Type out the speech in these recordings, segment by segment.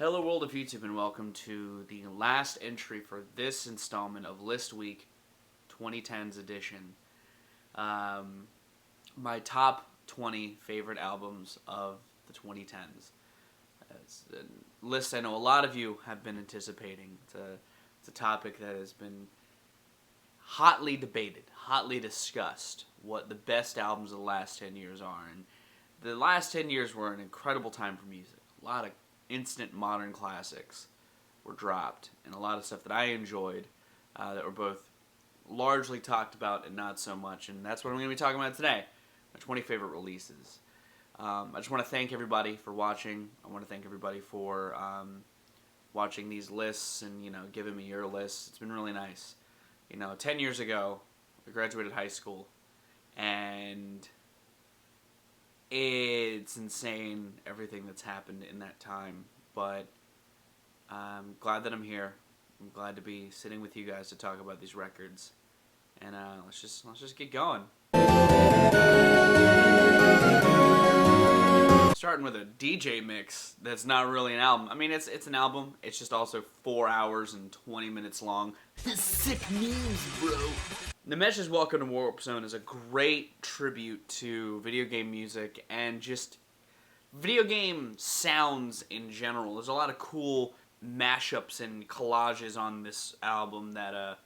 Hello world of YouTube and welcome to the last entry for this installment of List Week 2010's edition. My top 20 favorite albums of the 2010s. It's a list I know a lot of you have been anticipating. It's a topic that has been hotly debated, hotly discussed, what the best albums of the last 10 years are. And the last 10 years were an incredible time for music. A lot of instant modern classics were dropped, and a lot of stuff that I enjoyed that were both largely talked about and not so much, and that's what I'm going to be talking about today, my 20 favorite releases. I just want to thank everybody for watching. I want to thank everybody for watching these lists and, giving me your lists. It's been really nice. 10 years ago, I graduated high school, and it's insane everything that's happened in that time, but I'm glad that I'm here. I'm glad to be sitting with you guys to talk about these records, and let's just get going. Starting with a DJ mix that's not really an album. I mean, it's an album. It's just also 4 hours and 20 minutes long. Sick news, bro. Nimesh's Welcome to Warp Zone is a great tribute to video game music and just video game sounds in general. There's a lot of cool mashups and collages on this album that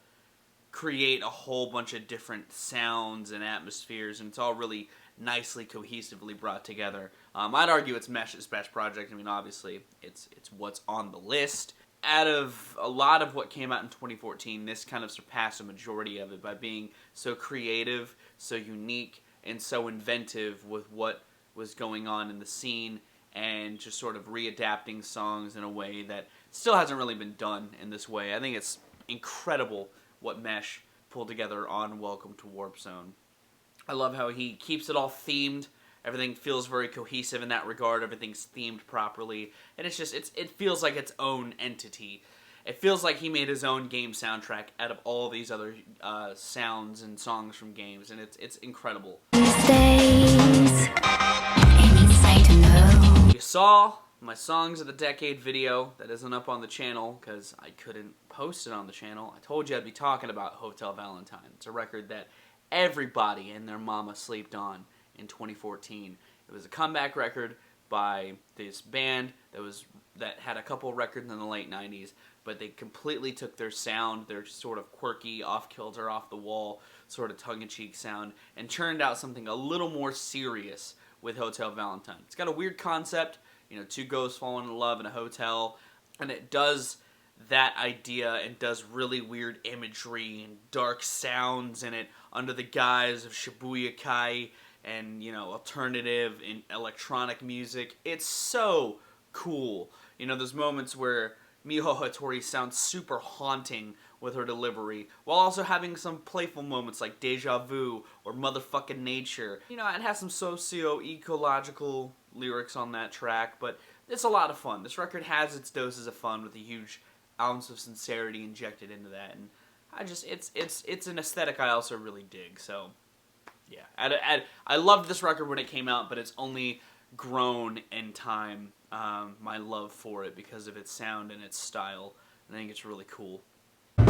create a whole bunch of different sounds and atmospheres, and it's all really nicely, cohesively brought together. I'd argue it's Mesh's best project. I mean, obviously, it's what's on the list. Out of a lot of what came out in 2014, this kind of surpassed a majority of it by being so creative, so unique, and so inventive with what was going on in the scene, and just sort of readapting songs in a way that still hasn't really been done in this way. I think it's incredible what Mesh pulled together on Welcome to Warp Zone. I love how he keeps it all themed. Everything feels very cohesive in that regard. Everything's themed properly. And it's just, it feels like its own entity. It feels like he made his own game soundtrack out of all these other sounds and songs from games. And it's incredible. You saw my Songs of the Decade video that isn't up on the channel because I couldn't post it on the channel. I told you I'd be talking about Hotel Valentine. It's a record that everybody and their mama slept on in 2014. It was a comeback record by this band that had a couple records in the late 90s, but they completely took their sound, their sort of quirky, off-kilter, off-the-wall, sort of tongue-in-cheek sound, and turned out something a little more serious with Hotel Valentine. It's got a weird concept, two ghosts falling in love in a hotel, and it does that idea and does really weird imagery and dark sounds in it under the guise of Shibuya Kai and, alternative and electronic music. It's so cool. There's moments where Miho Hattori sounds super haunting with her delivery, while also having some playful moments like Deja Vu or Motherfucking Nature. It has some socio-ecological lyrics on that track, but it's a lot of fun. This record has its doses of fun with a huge ounce of sincerity injected into that, and it's an aesthetic I also really dig. So yeah, I loved this record when it came out, but it's only grown in time, my love for it, because of its sound and its style. I think it's really cool.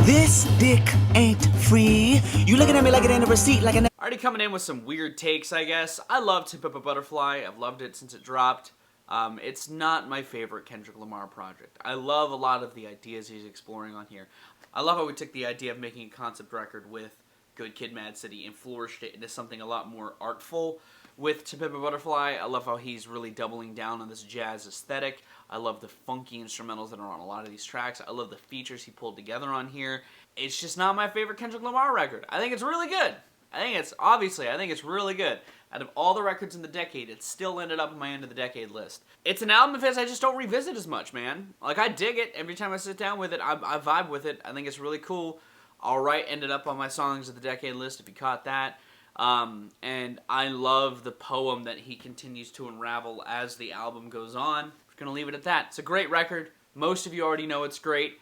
This dick ain't free. You looking at me like it ain't a receipt, like an... Already coming in with some weird takes, I guess. I love To Pimp a Butterfly. I've loved it since it dropped. It's not my favorite Kendrick Lamar project. I love a lot of the ideas he's exploring on here. I love how we took the idea of making a concept record with Good Kid, Mad City and flourished it into something a lot more artful with To Pimp a Butterfly. I love how he's really doubling down on this jazz aesthetic. I love the funky instrumentals that are on a lot of these tracks. I love the features he pulled together on here. It's just not my favorite Kendrick Lamar record. I think it's really good. I think it's really good. Out of all the records in the decade, it still ended up in my end of the decade list. It's an album of his I just don't revisit as much, man. Like, I dig it. Every time I sit down with it, I vibe with it. I think it's really cool. Alright ended up on my Songs of the Decade list, if you caught that. And I love the poem that he continues to unravel as the album goes on. I'm just going to leave it at that. It's a great record. Most of you already know it's great.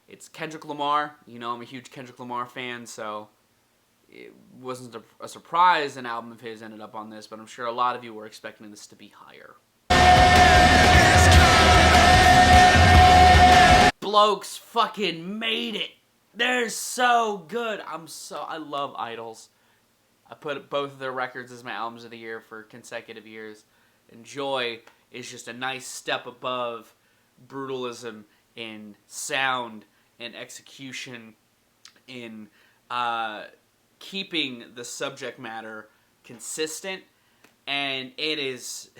It's Kendrick Lamar. I'm a huge Kendrick Lamar fan, so it wasn't a surprise an album of his ended up on this, but I'm sure a lot of you were expecting this to be higher. blokes fucking made it. They're so good. I love Idols. I put both of their records as my albums of the year for consecutive years. And Joy is just a nice step above Brutalism in sound and execution, in keeping the subject matter consistent, and it is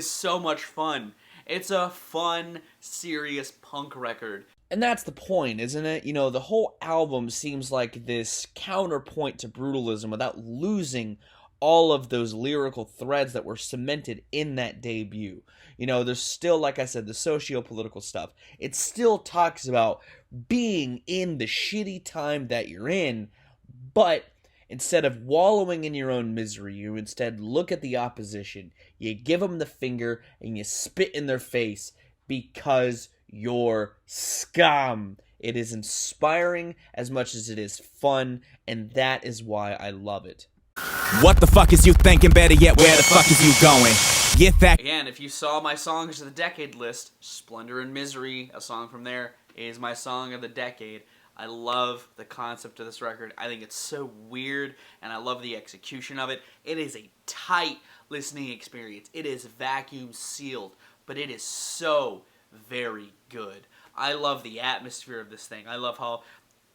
so much fun. It's a fun, serious punk record. And that's the point, isn't it? You know, the whole album seems like this counterpoint to Brutalism without losing all of those lyrical threads that were cemented in that debut. You know, there's still, like I said, the socio-political stuff. It still talks about being in the shitty time that you're in, but instead of wallowing in your own misery, you instead look at the opposition, you give them the finger, and you spit in their face because you're scum. It is inspiring as much as it is fun, and that is why I love it. What the fuck is you thinking? Better yet, where the fuck is you going? Get that. Again, if you saw my songs of the decade list, Splendor and Misery, a song from there, is my song of the decade. I love the concept of this record. I think it's so weird, and I love the execution of it. It is a tight listening experience. It is vacuum sealed, but it is so very good. I love the atmosphere of this thing. I love how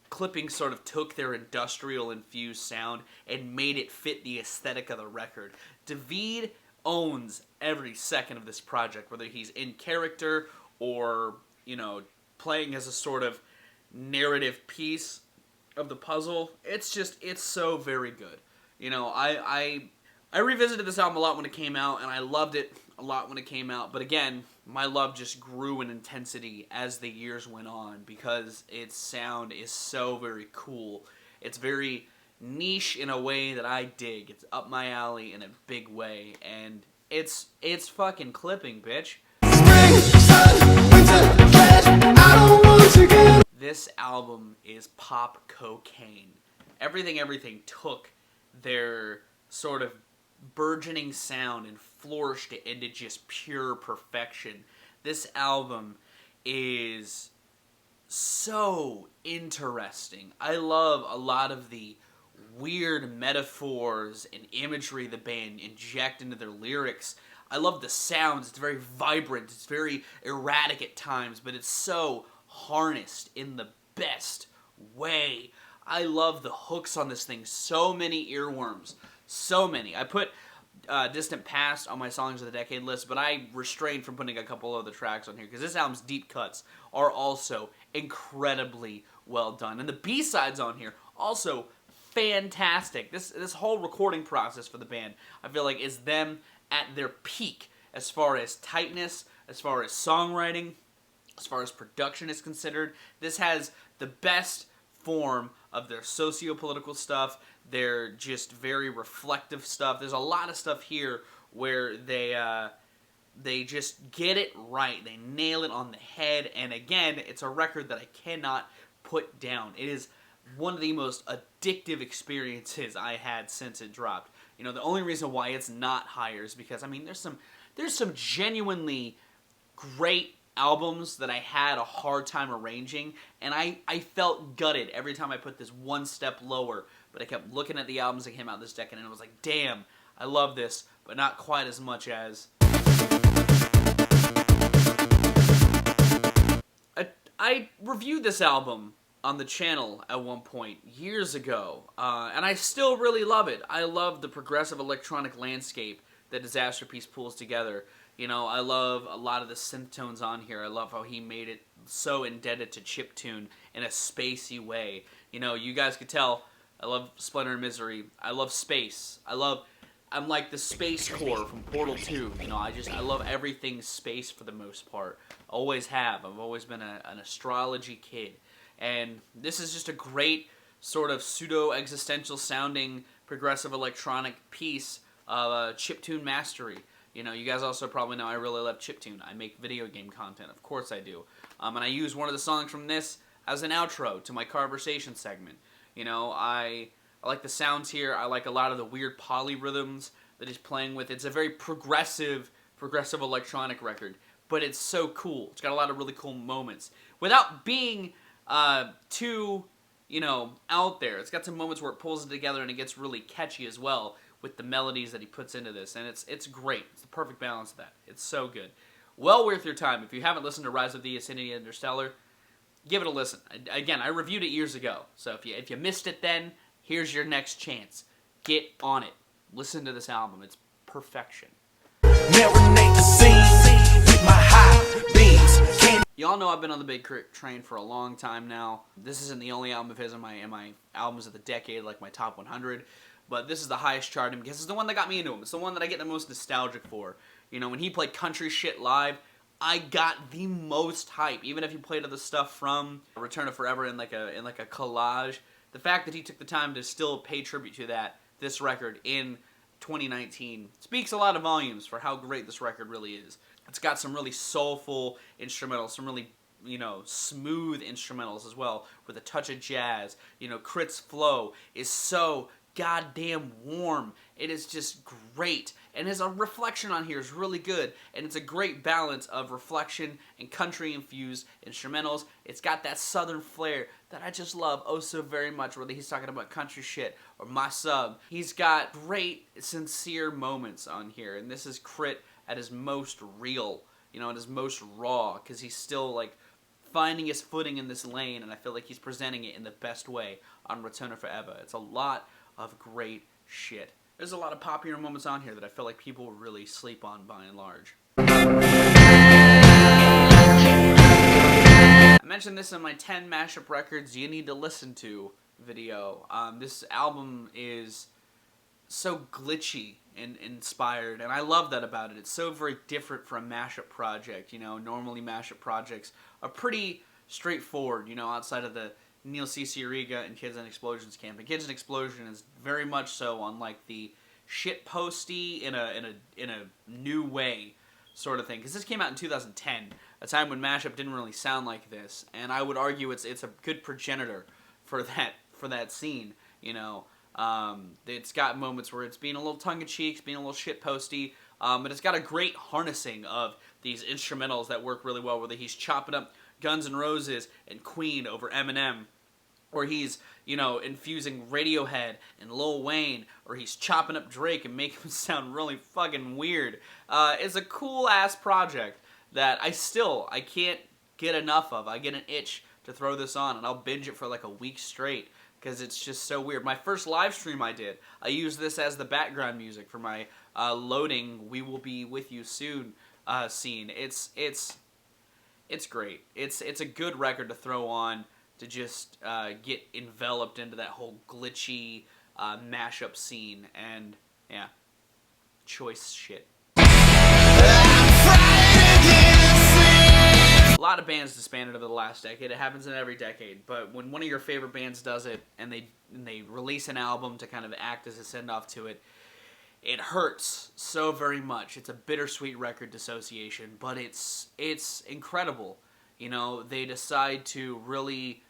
Clipping sort of took their industrial-infused sound and made it fit the aesthetic of the record. David owns every second of this project, whether he's in character or, you know, playing as a sort of narrative piece of the puzzle. It's so very good. You know, I revisited this album a lot when it came out, and I loved it a lot when it came out, but again, my love just grew in intensity as the years went on because its sound is so very cool. It's very niche in a way that I dig. It's up my alley in a big way, and it's fucking Clipping, bitch. This album is pop cocaine. Everything took their sort of burgeoning sound and flourished it into just pure perfection. This album is so interesting. I love a lot of the weird metaphors and imagery the band inject into their lyrics. I love the sounds. It's very vibrant. It's very erratic at times, but it's so harnessed in the best way. I love the hooks on this thing. So many earworms. So many. I put Distant Past on my Songs of the Decade list, but I restrained from putting a couple other tracks on here because this album's deep cuts are also incredibly well done. And the B-sides on here, also fantastic. This whole recording process for the band, I feel like, is them at their peak as far as tightness, as far as songwriting, as far as production is considered. This has the best form of their socio-political stuff, their just very reflective stuff. There's a lot of stuff here where they just get it right. They nail it on the head, and again, it's a record that I cannot put down. It is one of the most addictive experiences I had since it dropped. You know, the only reason why it's not higher is because, I mean, there's some genuinely great albums that I had a hard time arranging, and I felt gutted every time I put this one step lower, but I kept looking at the albums that came out this decade, and I was like, damn, I love this, but not quite as much as... I reviewed this album on the channel at one point, years ago, and I still really love it. I love the progressive electronic landscape that Disasterpiece pulls together. You know, I love a lot of the synth tones on here. I love how he made it so indebted to chiptune in a spacey way. You know, you guys could tell I love Splendor and Misery. I love space. I'm like the Space Core from Portal 2. You know, I love everything space for the most part. Always have. I've always been an astrology kid. And this is just a great sort of pseudo-existential sounding progressive electronic piece of chiptune mastery. You know, you guys also probably know I really love chiptune. I make video game content. Of course I do. And I use one of the songs from this as an outro to my conversation segment. You know, I like the sounds here. I like a lot of the weird polyrhythms that he's playing with. It's a very progressive electronic record. but it's so cool. It's got a lot of really cool moments without being too, out there. It's got some moments where it pulls it together and it gets really catchy as well with the melodies that he puts into this, and it's great. It's the perfect balance of that. It's so good. Well worth your time. If you haven't listened to Rise of the Ascendancy Interstellar, give it a listen. Again, I reviewed it years ago, so if you missed it then, here's your next chance. Get on it. Listen to this album. It's perfection. Marinate the scene with my high beams. Y'all know I've been on the Big Crit train for a long time now. This isn't the only album of his in my albums of the decade, like my top 100, but this is the highest charting because it's the one that got me into him. It's the one that I get the most nostalgic for. When he played Country Shit live, I got the most hype. Even if he played other stuff from Return of Forever in like a collage, the fact that he took the time to still pay tribute to this record in 2019 speaks a lot of volumes for how great this record really is. It's got some really soulful instrumentals, some really, smooth instrumentals as well, with a touch of jazz. Crit's flow is so goddamn warm. It is just great. And his reflection on here is really good. And it's a great balance of reflection and country-infused instrumentals. It's got that southern flair that I just love oh so very much, whether he's talking about Country Shit or My Sub. He's got great, sincere moments on here. And this is Crit at his most real, at his most raw, because he's still, finding his footing in this lane, and I feel like he's presenting it in the best way on Return of Forever. It's a lot of great shit. There's a lot of popular moments on here that I feel like people really sleep on by and large. I mentioned this in my 10 mashup records you need to listen to video. This album is so glitchy and inspired, and I love that about it. It's so very different from a mashup project. Normally mashup projects are pretty straightforward, outside of the Neil C. Ciariga and Kids and Explosions camp. And Kids and Explosion is very much so on the shit posty in a new way sort of thing. Because this came out in 2010, a time when mashup didn't really sound like this, and I would argue it's a good progenitor for that scene. It's got moments where it's being a little tongue-in-cheek, it's being a little shit posty, but it's got a great harnessing of these instrumentals that work really well, whether he's chopping up Guns N' Roses and Queen over Eminem, or he's, infusing Radiohead and Lil Wayne, or he's chopping up Drake and making him sound really fucking weird. It's a cool-ass project that I can't get enough of. I get an itch to throw this on, and I'll binge it for a week straight, because it's just so weird. My first live stream I used this as the background music for my loading We Will Be With You Soon scene. It's great. It's a good record to throw on to just get enveloped into that whole glitchy mashup scene, and yeah, choice shit. A lot of bands disbanded over the last decade. It happens in every decade, but when one of your favorite bands does it and they release an album to kind of act as a send-off to it, it hurts so very much. It's a bittersweet record, Dissociation, but it's incredible. They decide to really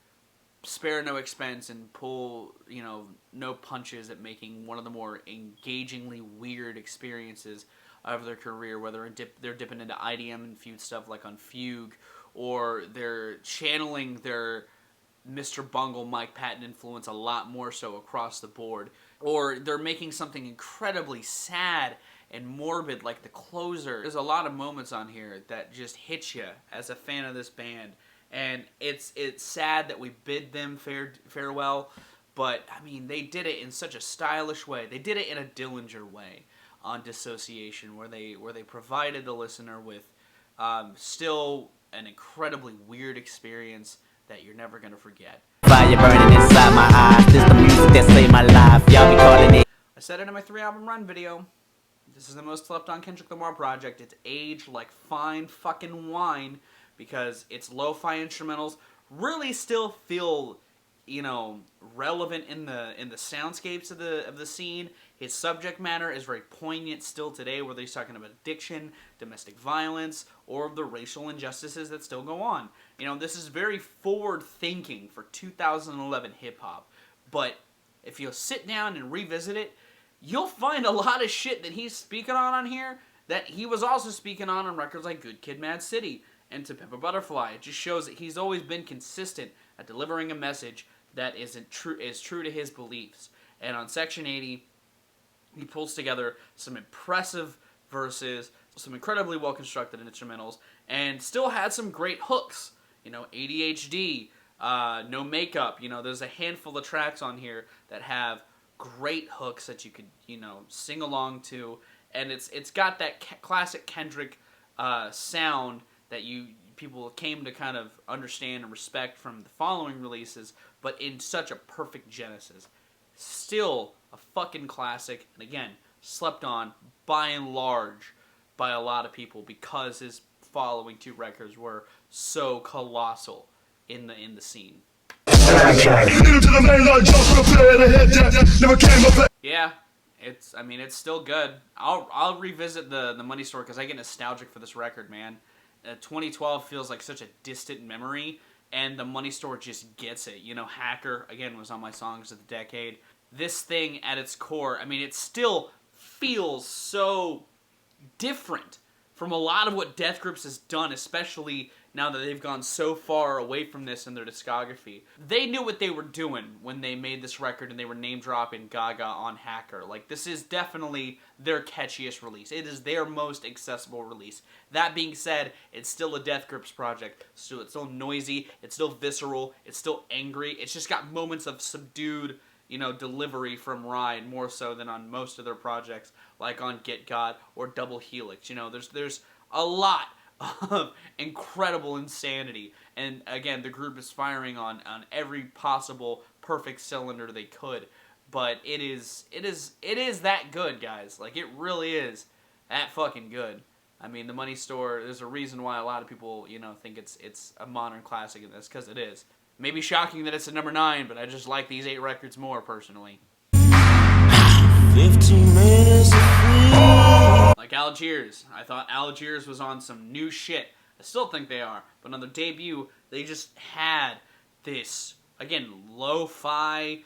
spare no expense and pull, no punches at making one of the more engagingly weird experiences of their career, whether they're dipping into IDM-infused stuff like on Fugue, or they're channeling their Mr. Bungle, Mike Patton influence a lot more so across the board, or they're making something incredibly sad and morbid like The Closer. There's a lot of moments on here that just hit you as a fan of this band, and it's sad that we bid them farewell, but I mean, they did it in such a stylish way. They did it in a Dillinger way on Dissociation, where they provided the listener with still an incredibly weird experience that you're never gonna forget. Fire burning inside my eyes. This the music that saved my life. Y'all be calling it. I said it in my 3-album run video. This is the most slept on Kendrick Lamar project. It's aged like fine fucking wine, because its lo-fi instrumentals really still feel, relevant in the soundscapes of the scene. His subject matter is very poignant still today, whether he's talking about addiction, domestic violence, or the racial injustices that still go on. This is very forward-thinking for 2011 hip-hop, but if you'll sit down and revisit it, you'll find a lot of shit that he's speaking on here that he was also speaking on records like Good Kid, Mad City and To Pimp a Butterfly. It just shows that he's always been consistent at delivering a message that is true to his beliefs. And on Section 80, he pulls together some impressive verses, some incredibly well-constructed instrumentals, and still had some great hooks. You know, ADHD, No Makeup. You know, there's a handful of tracks on here that have great hooks that you could, you know, sing along to, and it's got that classic Kendrick sound that people came to kind of understand and respect from the following releases, but in such a perfect genesis. Still a fucking classic, and again, slept on by and large by a lot of people because his following 2 records were so colossal in the scene. Yeah, it's still good. I'll revisit the Money Store because I get nostalgic for this record, man. 2012 feels like such a distant memory, and the Money Store just gets it. You know, Hacker, again, was on my songs of the decade. This thing, at its core, I mean, it still feels so different from a lot of what Death Grips has done, especially now that they've gone so far away from this in their discography. They knew what they were doing when they made this record and they were name-dropping Gaga on Hacker. Like, this is definitely their catchiest release. It is their most accessible release. That being said, it's still a Death Grips project. So it's still noisy, it's still visceral, it's still angry. It's just got moments of subdued, you know, delivery from Ride, more so than on most of their projects, like on Get God or Double Helix. You know, there's a lot of incredible insanity, and again, the group is firing on every possible perfect cylinder they could, but it is that good, guys. Like, it really is that fucking good. I mean, the Money Store, there's a reason why a lot of people, you know, think it's a modern classic in this, because it is. Maybe shocking that it's at number 9, but I just like these 8 records more, personally. 15 minutes of free. Like Algiers. I thought Algiers was on some new shit. I still think they are. But on their debut, they just had this, again, lo-fi,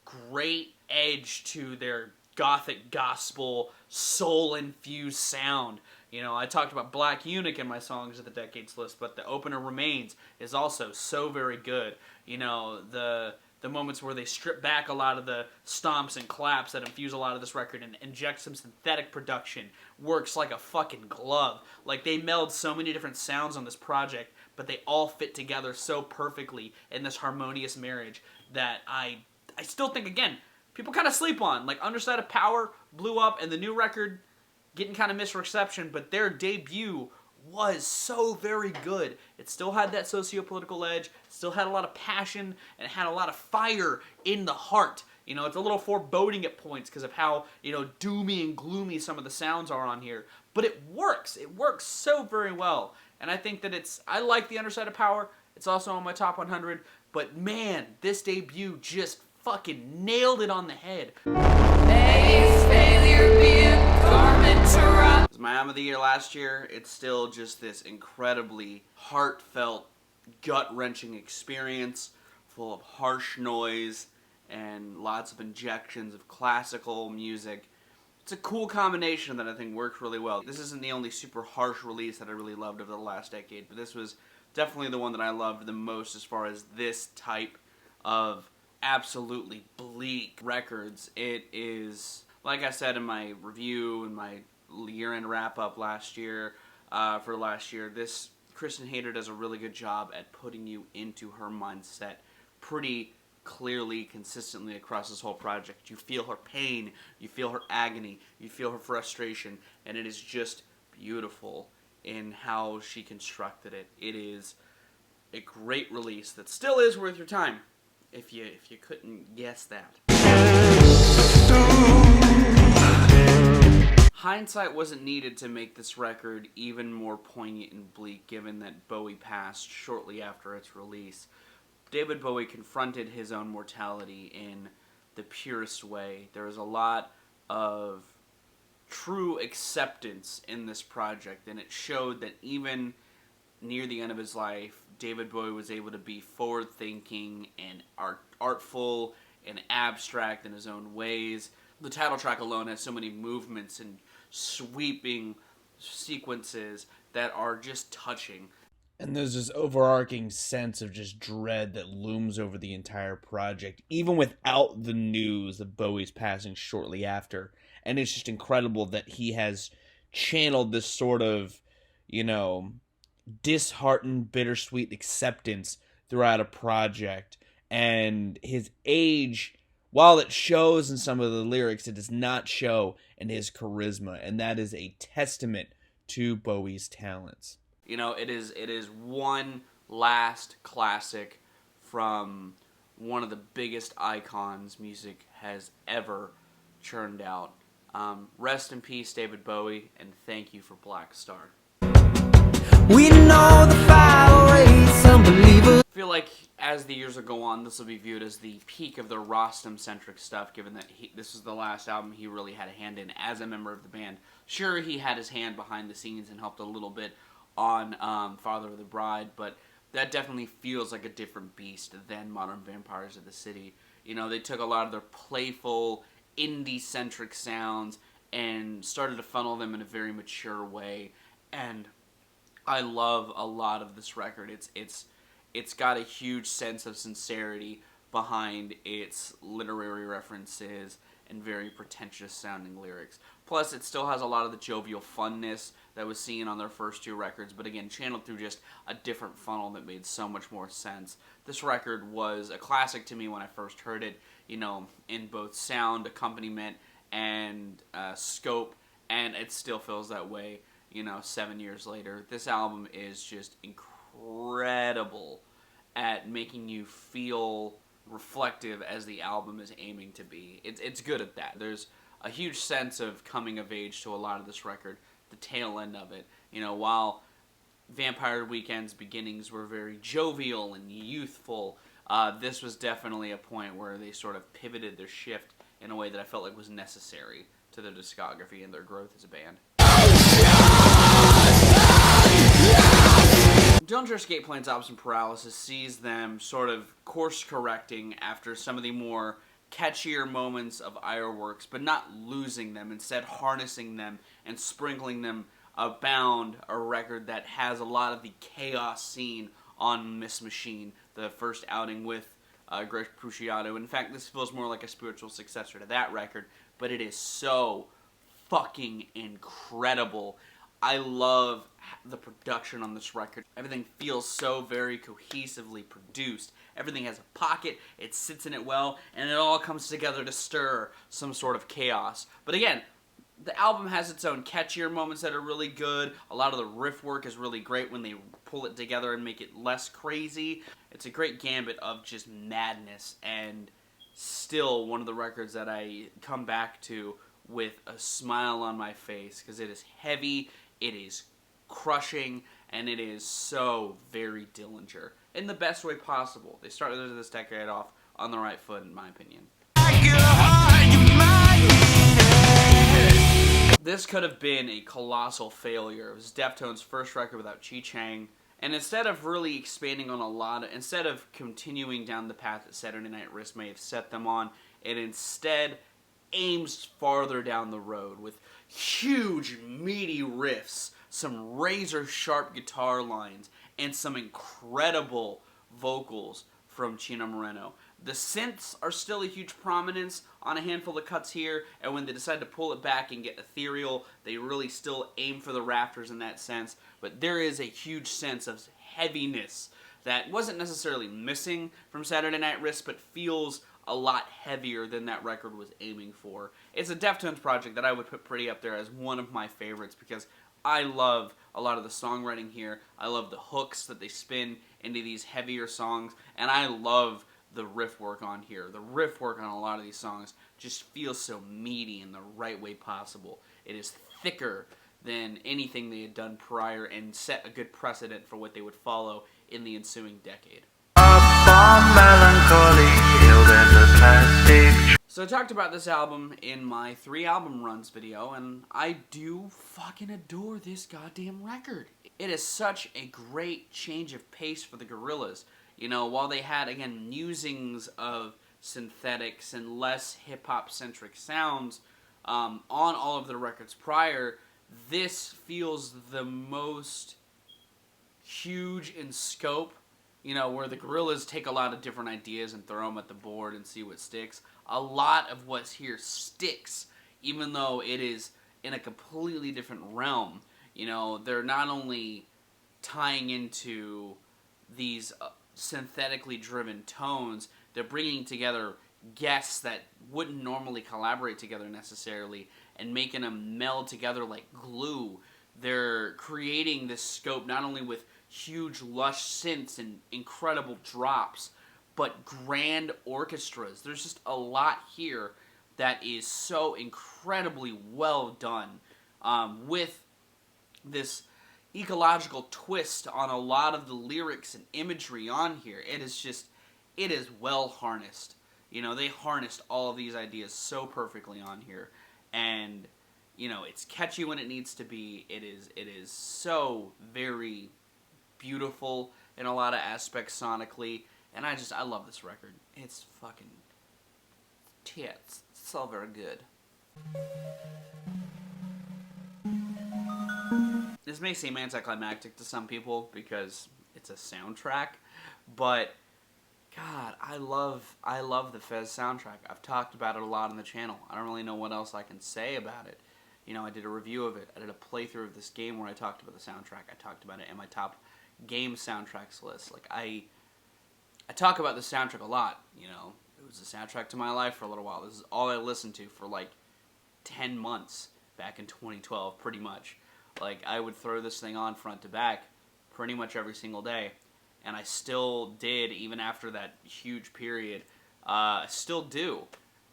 great edge to their gothic gospel, soul-infused sound. You know, I talked about Black Eunuch in my songs of the decades list, but the opener Remains is also so very good. You know, the moments where they strip back a lot of the stomps and claps that infuse a lot of this record and inject some synthetic production works like a fucking glove. Like, they meld so many different sounds on this project, but they all fit together so perfectly in this harmonious marriage that I still think, again, people kind of sleep on. Like, Underside of Power blew up, and the new record getting kind of misreception, but their debut was so very good. It still had that socio-political edge, still had a lot of passion, and it had a lot of fire in the heart. You know, it's a little foreboding at points because of how, you know, doomy and gloomy some of the sounds are on here. But it works. It works so very well. And I think that I like the Underside of Power. It's also on my top 100. But man, this debut just fucking nailed it on the head. It was my album of the year last year. It's still just this incredibly heartfelt, gut-wrenching experience full of harsh noise and lots of injections of classical music. It's a cool combination that I think works really well. This isn't the only super harsh release that I really loved over the last decade, but this was definitely the one that I loved the most as far as this type of absolutely bleak records. It is, like I said in my review and my year-end wrap-up last year, for last year, this Kristen Hayter does a really good job at putting you into her mindset pretty clearly, consistently across this whole project. You feel her pain, you feel her agony, you feel her frustration, and it is just beautiful in how she constructed it. It is a great release that still is worth your time, if you couldn't guess that. Hindsight wasn't needed to make this record even more poignant and bleak, given that Bowie passed shortly after its release. David Bowie confronted his own mortality in the purest way. There was a lot of true acceptance in this project, and it showed that even near the end of his life, David Bowie was able to be forward-thinking and artful and abstract in his own ways. The title track alone has so many movements and sweeping sequences that are just touching. And there's this overarching sense of just dread that looms over the entire project, even without the news of Bowie's passing shortly after. And it's just incredible that he has channeled this sort of, disheartened, bittersweet acceptance throughout a project. And his age, while it shows in some of the lyrics, it does not show in his charisma. And that is a testament to Bowie's talents. It is one last classic from one of the biggest icons music has ever churned out. Rest in peace, David Bowie, and thank you for Black Star. We know the 508's unbelievable. I feel like as the years will go on, this will be viewed as the peak of the Rostam-centric stuff, given that this was the last album he really had a hand in as a member of the band. Sure, he had his hand behind the scenes and helped a little bit on Father of the Bride, but that definitely feels like a different beast than Modern Vampires of the City. They took a lot of their playful, indie-centric sounds and started to funnel them in a very mature way, and I love a lot of this record. It's got a huge sense of sincerity behind its literary references and very pretentious sounding lyrics. Plus, it still has a lot of the jovial funness that was seen on their first two records, but again, channeled through just a different funnel that made so much more sense. This record was a classic to me when I first heard it, in both sound, accompaniment, and scope, and it still feels that way, 7 years later. This album is just incredible at making you feel reflective as the album is aiming to be. It's good at that. There's a huge sense of coming of age to a lot of this record, the tail end of it. While Vampire Weekend's beginnings were very jovial and youthful, this was definitely a point where they sort of pivoted their shift in a way that I felt like was necessary to their discography and their growth as a band. Dillinger Escape Plan's Opposite Paralysis sees them sort of course-correcting after some of the more catchier moments of Ironworks, but not losing them, instead harnessing them and sprinkling them abound a record that has a lot of the chaos seen on Miss Machine, the first outing with Greg Puciato. In fact, this feels more like a spiritual successor to that record, but it is so fucking incredible. I love the production on this record. Everything feels so very cohesively produced. Everything has a pocket, it sits in it well, and it all comes together to stir some sort of chaos. But again, the album has its own catchier moments that are really good. A lot of the riff work is really great when they pull it together and make it less crazy. It's a great gambit of just madness, and still one of the records that I come back to with a smile on my face, because it is heavy, it is crushing, and it is so very Dillinger in the best way possible. They started this decade off on the right foot, in my opinion. This could have been a colossal failure. It was Deftones' first record without Chi Chang, and instead of really expanding on instead of continuing down the path that Saturday Night Wrist may have set them on, it instead aims farther down the road with huge, meaty riffs, some razor-sharp guitar lines, and some incredible vocals from Chino Moreno. The synths are still a huge prominence on a handful of cuts here, and when they decide to pull it back and get ethereal, they really still aim for the rafters in that sense, but there is a huge sense of heaviness that wasn't necessarily missing from Saturday Night Wrist, but feels a lot heavier than that record was aiming for. It's a Deftones project that I would put pretty up there as one of my favorites, because I love a lot of the songwriting here. I love the hooks that they spin into these heavier songs, and I love the riff work on here. The riff work on a lot of these songs just feels so meaty in the right way possible. It is thicker than anything they had done prior and set a good precedent for what they would follow in the ensuing decade. So I talked about this album in my 3 album runs video, and I do fucking adore this goddamn record. It is such a great change of pace for the Gorillaz. While they had, again, musings of synthetics and less hip-hop-centric sounds on all of their records prior, this feels the most huge in scope, you know, where the Gorillaz take a lot of different ideas and throw them at the board and see what sticks. A lot of what's here sticks, even though it is in a completely different realm. You know, they're not only tying into these synthetically driven tones, they're bringing together guests that wouldn't normally collaborate together necessarily and making them meld together like glue. They're creating this scope not only with huge lush synths and incredible drops, but grand orchestras. There's just a lot here that is so incredibly well done, with this ecological twist on a lot of the lyrics and imagery on here. It is well harnessed. You know, they harnessed all of these ideas so perfectly on here, and you know, it's catchy when it needs to be. It is so very beautiful in a lot of aspects sonically, and I love this record. It's fucking tits. It's so very good. This may seem anticlimactic to some people because it's a soundtrack, but God, I love the Fez soundtrack. I've talked about it a lot on the channel. I don't really know what else I can say about it. You know, I did a review of it. I did a playthrough of this game where I talked about the soundtrack. I talked about it in my top game soundtracks list. Like, I talk about the soundtrack a lot, you know. It was the soundtrack to my life for a little while. This is all I listened to for like 10 months back in 2012, pretty much. Like, I would throw this thing on front to back pretty much every single day. And I still did, even after that huge period. I still do.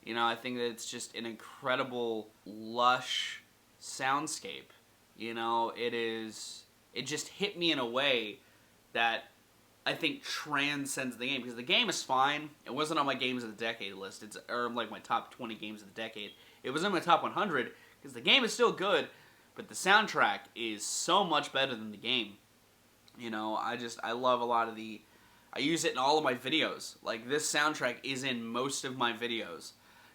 You know, I think that it's just an incredible, lush soundscape. You know, it just hit me in a way that I think transcends the game. Because the game is fine. It wasn't on my games of the decade list. Or like my top 20 games of the decade. It was in my top 100 because the game is still good, but the soundtrack is so much better than the game. You know, I love a lot of I use it in all of my videos. Like, this soundtrack is in most of my videos,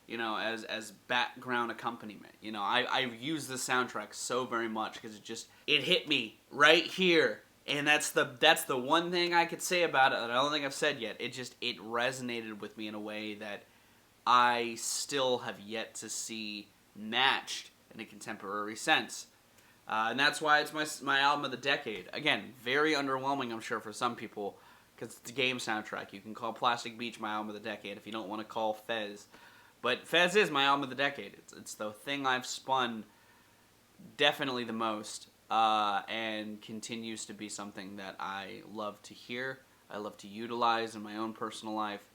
you know, as background accompaniment. You know, I use this soundtrack so very much because it hit me right here. And that's the one thing I could say about it that I don't think I've said yet. It resonated with me in a way that I still have yet to see matched in a contemporary sense. And that's why it's my album of the decade. Again, very underwhelming, I'm sure, for some people, because it's a game soundtrack. You can call Plastic Beach my album of the decade if you don't want to call Fez. But Fez is my album of the decade. It's the thing I've spun definitely the most, and continues to be something that I love to hear, I love to utilize in my own personal life,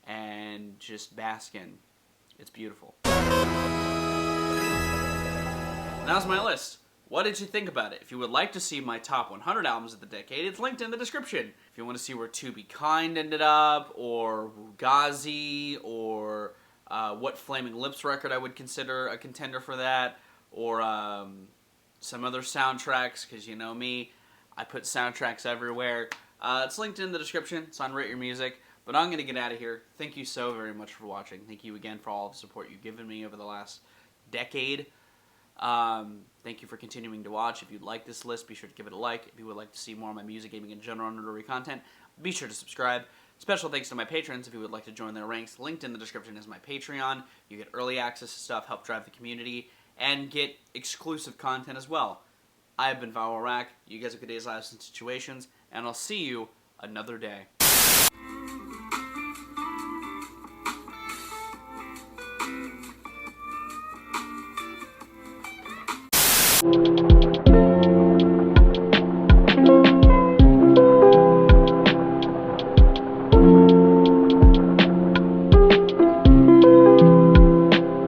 and just bask in. It's beautiful. That was my list. What did you think about it? If you would like to see my top 100 albums of the decade, it's linked in the description. If you want to see where To Be Kind ended up, or Wugazi, or what Flaming Lips record I would consider a contender for that, or some other soundtracks, because you know me, I put soundtracks everywhere. It's linked in the description. It's on Rate Your Music. But I'm going to get out of here. Thank you so very much for watching. Thank you again for all the support you've given me over the last decade. Thank you for continuing to watch. If you'd like this list, be sure to give it a like. If you would like to see more of my music, gaming, and general nerdery content, be sure to subscribe. Special thanks to my patrons if you would like to join their ranks. Linked in the description is my Patreon. You get early access to stuff, help drive the community, and get exclusive content as well. I have been Vowel Rack. You guys have good days, lives, and situations, and I'll see you another day.